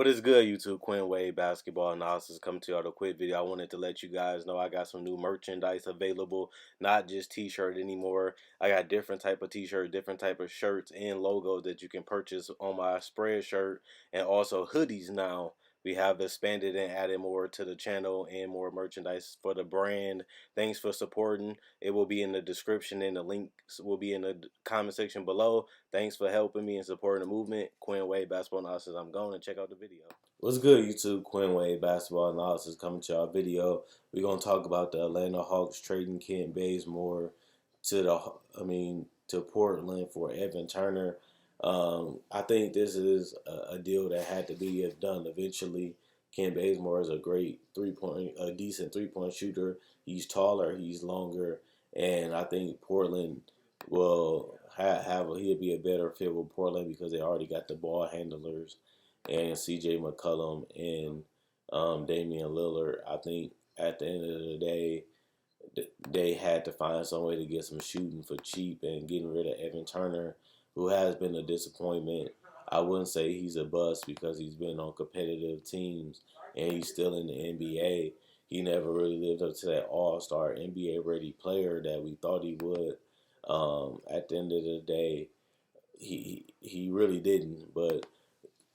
What is good, YouTube? Quinn Wade Basketball Analysis coming to y'all with a quick video. I wanted to let you guys know I got some new merchandise available, not just t-shirt anymore. I got different type of t-shirt, different type of shirts and logos that you can purchase on my spread shirt, and also hoodies now. We have expanded and added more to the channel and more merchandise for the brand. Thanks for supporting. It will be in the description and the links will be in the comment section below. Thanks for helping me and supporting the movement. Quinn Wade Basketball Analysis. I'm going to check out the video. What's good, YouTube? Quinn Wade Basketball Analysis coming to our video. We're going to talk about the Atlanta Hawks trading Kent Baezmeore to Portland for Evan Turner. I think this is a deal that had to be done eventually. Kent Baezmeore is a decent three-point shooter. He's taller, he's longer, and I think Portland will he'll be a better fit with Portland because they already got the ball handlers and C.J. McCollum and Damian Lillard. I think at the end of the day, they had to find some way to get some shooting for cheap, and getting rid of Evan Turner, who has been a disappointment. I wouldn't say he's a bust because he's been on competitive teams and he's still in the NBA. He never really lived up to that all-star NBA-ready player that we thought he would. At the end of the day, he really didn't. But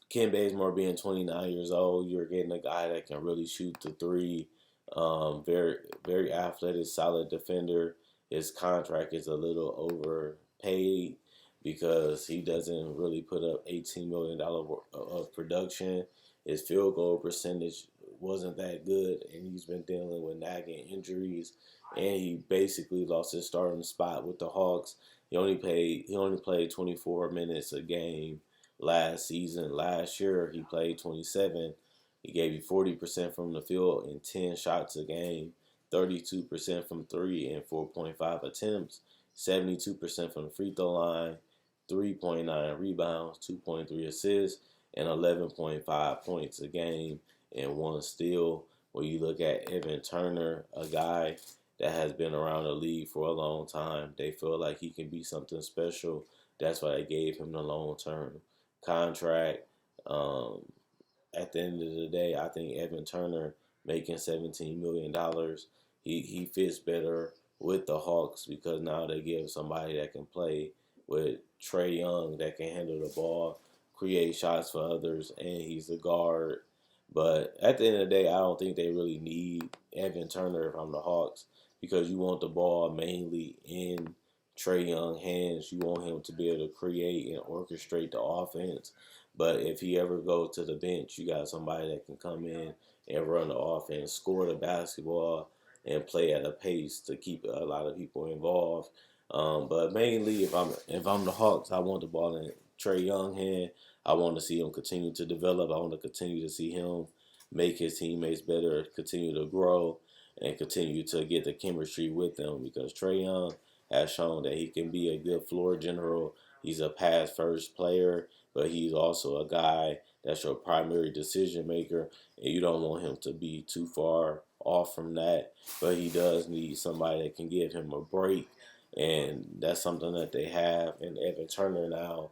Ken Baezmeore being 29 years old, you're getting a guy that can really shoot the three. Very, very athletic, solid defender. His contract is a little overpaid because he doesn't really put up $18 million of production. His field goal percentage wasn't that good, and he's been dealing with nagging injuries. And he basically lost his starting spot with the Hawks. He only played 24 minutes a game last season. Last year, he played 27. He gave you 40% from the field and 10 shots a game, 32% from three and 4.5 attempts, 72% from the free throw line, 3.9 rebounds, 2.3 assists, and 11.5 points a game, and one steal. When you look at Evan Turner, a guy that has been around the league for a long time, they feel like he can be something special. That's why they gave him the long-term contract. At the end of the day, I think Evan Turner making $17 million, he fits better with the Hawks because now they give somebody that can play with Trae Young, that can handle the ball, create shots for others, and he's a guard. But at the end of the day, I don't think they really need Evan Turner from the Hawks because you want the ball mainly in Trae Young's hands. You want him to be able to create and orchestrate the offense. But if he ever goes to the bench, you got somebody that can come in and run the offense, score the basketball, and play at a pace to keep a lot of people involved. But mainly, if I'm the Hawks, I want the ball in Trae Young's hand. I want to see him continue to develop. I want to continue to see him make his teammates better, continue to grow, and continue to get the chemistry with them because Trae Young has shown that he can be a good floor general. He's a pass-first player, but he's also a guy that's your primary decision maker, and you don't want him to be too far off from that. But he does need somebody that can give him a break, and that's something that they have in Evan Turner now.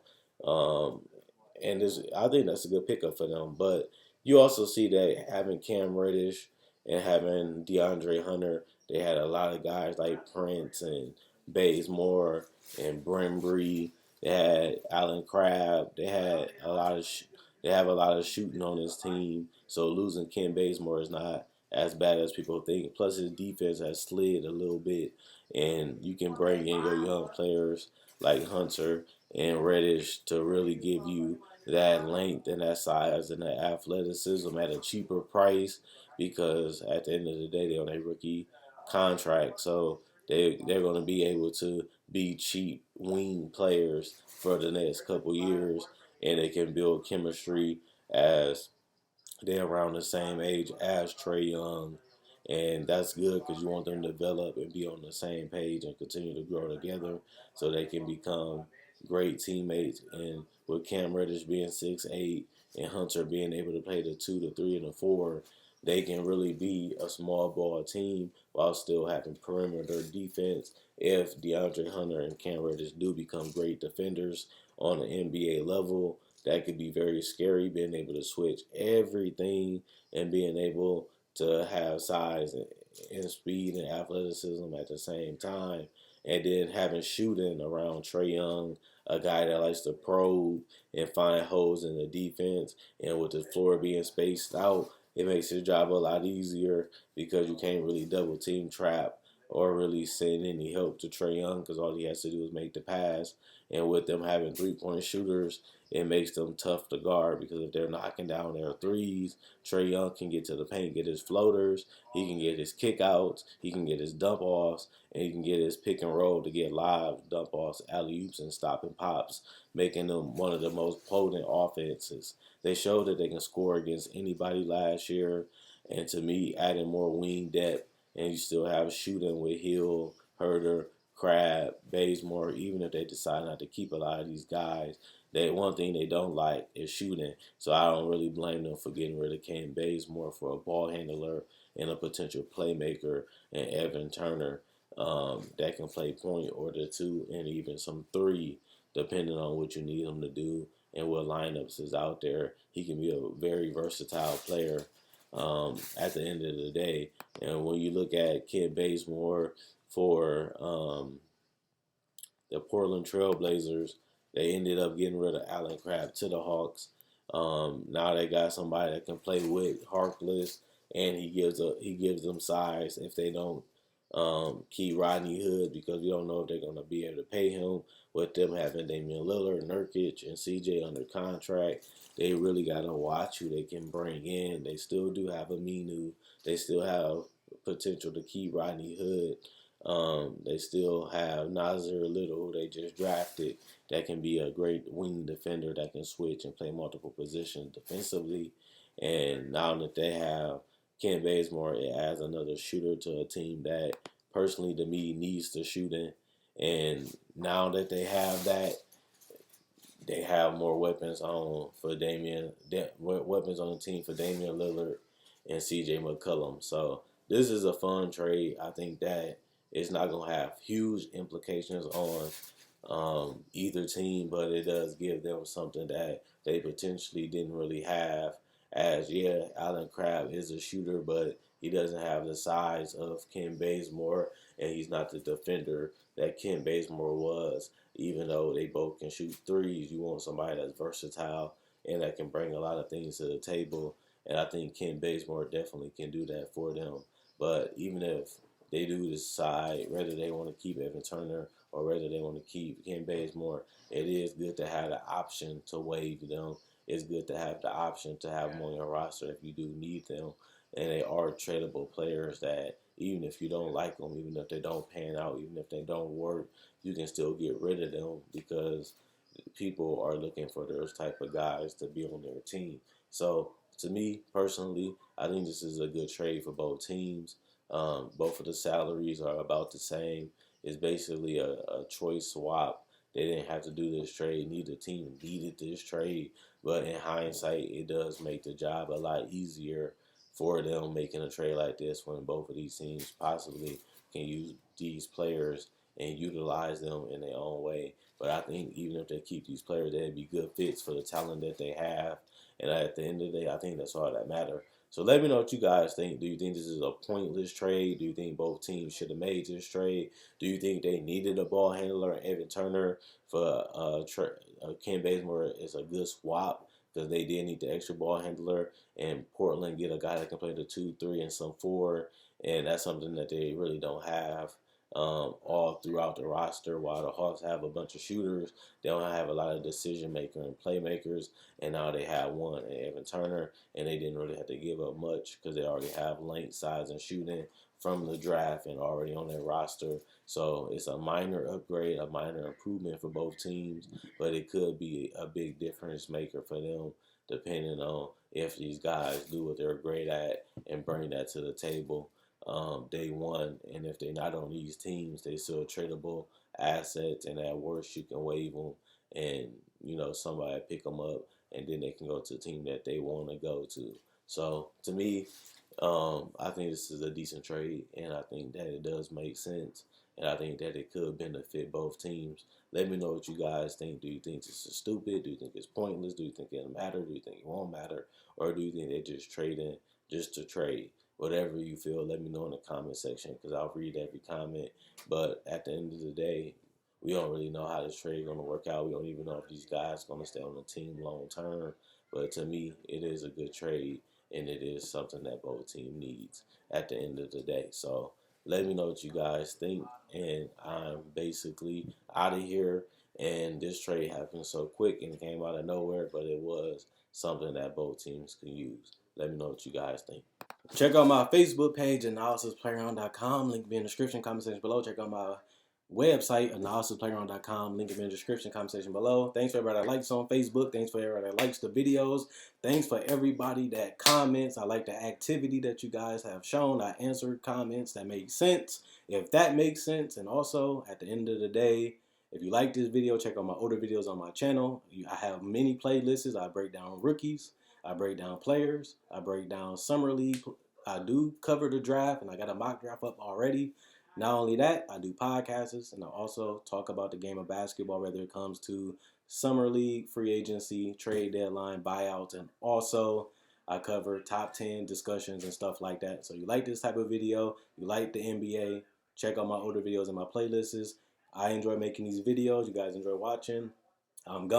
I think that's a good pickup for them. But you also see that having Cam Reddish and having DeAndre Hunter, they had a lot of guys like Prince and Baezmeore and Brembry. They had Allen Crabbe. They have a lot of shooting on this team. So losing Ken Baezmeore is not as bad as people think. Plus his defense has slid a little bit, and you can bring in your young players like Hunter and Reddish to really give you that length and that size and that athleticism at a cheaper price because at the end of the day they're on a rookie contract. So they're going to be able to be cheap wing players for the next couple years, and they can build chemistry as they're around the same age as Trae Young. And that's good because you want them to develop and be on the same page and continue to grow together so they can become great teammates. And with Cam Reddish being 6'8" and Hunter being able to play the 2, the 3, and the 4, they can really be a small ball team while still having perimeter defense if DeAndre Hunter and Cam Reddish do become great defenders on the NBA level. that could be very scary, being able to switch everything and being able to have size and speed and athleticism at the same time. And then having shooting around Trae Young, a guy that likes to probe and find holes in the defense. And with the floor being spaced out, it makes his job a lot easier because you can't really double team trap or really send any help to Trae Young because all he has to do is make the pass. And with them having 3-point shooters, it makes them tough to guard because if they're knocking down their threes, Trae Young can get to the paint, get his floaters, he can get his kickouts, he can get his dump offs, and he can get his pick and roll to get live dump offs, alley oops, and stopping pops, making them one of the most potent offenses. They showed that they can score against anybody last year, and to me, adding more wing depth, and you still have shooting with Hill, Herder, Crab, Baezmeore, even if they decide not to keep a lot of these guys, one thing they don't like is shooting. So I don't really blame them for getting rid of Cam Baezmeore for a ball handler and a potential playmaker, and Evan Turner that can play point or the two and even some three, depending on what you need him to do and what lineups is out there. He can be a very versatile player at the end of the day. And when you look at Kid Basemore for the Portland Trailblazers, they ended up getting rid of Allen Crabbe to the Hawks. Now they got somebody that can play with Harkless, and he gives them size if they don't keep Rodney Hood because we don't know if they're going to be able to pay him. With them having Damian Lillard, Nurkic, and CJ under contract, they really got to watch who they can bring in. They still do have Aminu. They still have potential to keep Rodney Hood. They still have Nazir Little, who they just drafted, that can be a great wing defender that can switch and play multiple positions defensively. And now that they have Ken Basemore, it adds another shooter to a team that, personally, to me, needs the shooting. And now that they have that, they have more weapons on for weapons on the team for Damian Lillard and C.J. McCollum. So this is a fun trade. I think that it's not gonna have huge implications on either team, but it does give them something that they potentially didn't really have. As yeah, Alan Crabb is a shooter, but he doesn't have the size of Ken Bazemore, and he's not the defender that Ken Bazemore was. Even though they both can shoot threes, you want somebody that's versatile and that can bring a lot of things to the table. And I think Ken Bazemore definitely can do that for them. But even if they do decide whether they want to keep Evan Turner or whether they want to keep Ken Bazemore, it is good to have the option to waive them. It's good to have the option to have them on your roster if you do need them. And they are tradable players that even if you don't like them, even if they don't pan out, even if they don't work, you can still get rid of them because people are looking for those type of guys to be on their team. So to me personally, I think this is a good trade for both teams. Both of the salaries are about the same. It's basically a choice swap. They didn't have to do this trade. Neither team needed this trade. But in hindsight, it does make the job a lot easier for them making a trade like this when both of these teams possibly can use these players and utilize them in their own way. But I think even if they keep these players, they'd be good fits for the talent that they have. And at the end of the day, I think that's all that matters. So let me know what you guys think. Do you think this is a pointless trade? Do you think both teams should have made this trade? Do you think they needed a ball handler, Evan Turner, for Ken Bazemore is a good swap because they did need the extra ball handler, and Portland get a guy that can play the 2, 3, and some 4, and that's something that they really don't have all throughout the roster. While the Hawks have a bunch of shooters, they don't have a lot of decision maker and playmakers, and now they have one, Evan Turner, and they didn't really have to give up much because they already have length, size, and shooting from the draft and already on their roster. So it's a minor upgrade, a minor improvement for both teams, but it could be a big difference maker for them depending on if these guys do what they're great at and bring that to the table day one. And if they're not on these teams, they still tradable assets, and at worst you can waive them and somebody pick them up, and then they can go to the team that they want to go to. So to me, I think this is a decent trade, and I think that it does make sense. and I think that it could benefit both teams. Let me know what you guys think. Do you think this is stupid? Do you think it's pointless? Do you think it'll matter? Do you think it won't matter? Or do you think they're just trading just to trade? Whatever you feel, let me know in the comment section because I'll read every comment. But at the end of the day, we don't really know how this trade is going to work out. We don't even know if these guys are going to stay on the team long term. But to me, it is a good trade, and it is something that both team needs at the end of the day. So let me know what you guys think, and I'm basically out of here. And this trade happened so quick and it came out of nowhere, but it was something that both teams can use. Let me know what you guys think. Check out my Facebook page, analysisplayground.com. Link in the description, comment section below. Check out my website, analysisplayground.com. Link in the description, comment section below. Thanks for everybody that likes on Facebook. Thanks for everybody that likes the videos. Thanks for everybody that comments. I like the activity that you guys have shown. I answered comments that make sense, if that makes sense. And also, at the end of the day, if you like this video, check out my older videos on my channel. I have many playlists. I break down rookies. I break down players. I break down summer league. I do cover the draft, and I got a mock draft up already. Not only that, I do podcasts, and I also talk about the game of basketball, whether it comes to summer league, free agency, trade deadline, buyouts, and also I cover top 10 discussions and stuff like that. So you like this type of video, you like the NBA, check out my older videos and my playlists. I enjoy making these videos. You guys enjoy watching. I'm gone.